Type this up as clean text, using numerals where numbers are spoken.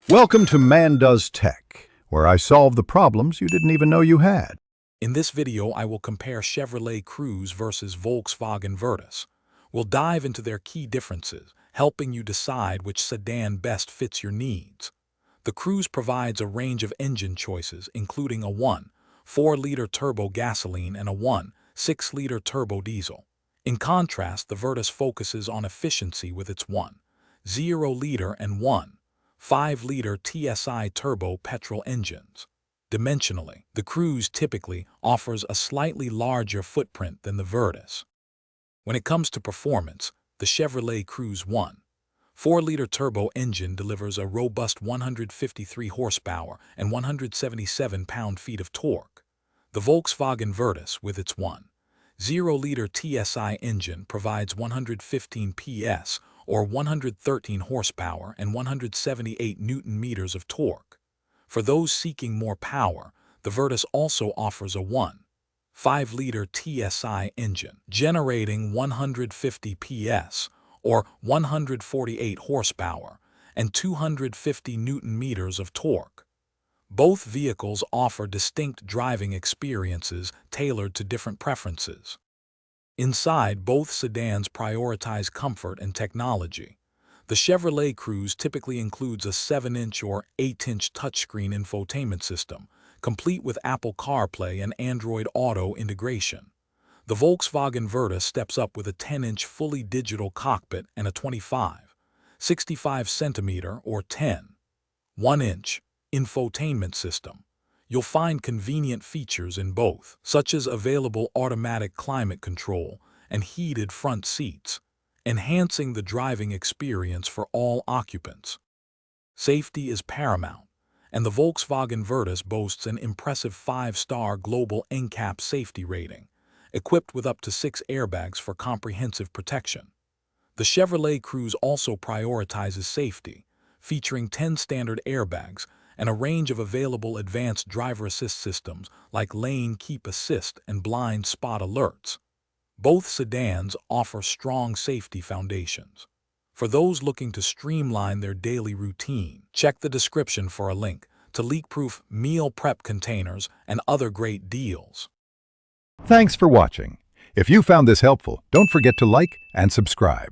Welcome to Man Does Tech, where I solve the problems you didn't even know you had. In this video, I will compare Chevrolet Cruze versus Volkswagen Virtus. We'll dive into their key differences, helping you decide which sedan best fits your needs. The Cruze provides a range of engine choices, including a 1.4-liter turbo gasoline and a 1.6-liter turbo diesel. In contrast, the Virtus focuses on efficiency with its 1.0-liter and 1.5-liter TSI turbo petrol engines. Dimensionally, the Cruze typically offers a slightly larger footprint than the Virtus. When it comes to performance, the Chevrolet Cruze 1.4-liter turbo engine delivers a robust 153 horsepower and 177 pound-feet of torque. The Volkswagen Virtus, with its 1.0-liter TSI engine, provides 115 PS or 113 horsepower and 178 newton-meters of torque. For those seeking more power, the Virtus also offers a 1.5-liter TSI engine, generating 150 PS or 148 horsepower and 250 newton-meters of torque. Both vehicles offer distinct driving experiences tailored to different preferences. Inside, both sedans prioritize comfort and technology. The Chevrolet Cruze typically includes a 7-inch or 8-inch touchscreen infotainment system, complete with Apple CarPlay and Android Auto integration. The Volkswagen Virtus steps up with a 10-inch fully digital cockpit and a 65 or 1-inch infotainment system. You'll find convenient features in both, such as available automatic climate control and heated front seats, enhancing the driving experience for all occupants. Safety is paramount, and the Volkswagen Virtus boasts an impressive 5-star global NCAP safety rating, equipped with up to 6 airbags for comprehensive protection. The Chevrolet Cruze also prioritizes safety, featuring 10 standard airbags and a range of available advanced driver assist systems like lane keep assist and blind spot alerts. Both sedans offer strong safety foundations. For those looking to streamline their daily routine, check the description for a link to leak-proof meal prep containers and other great deals. Thanks for watching. If you found this helpful, don't forget to like and subscribe.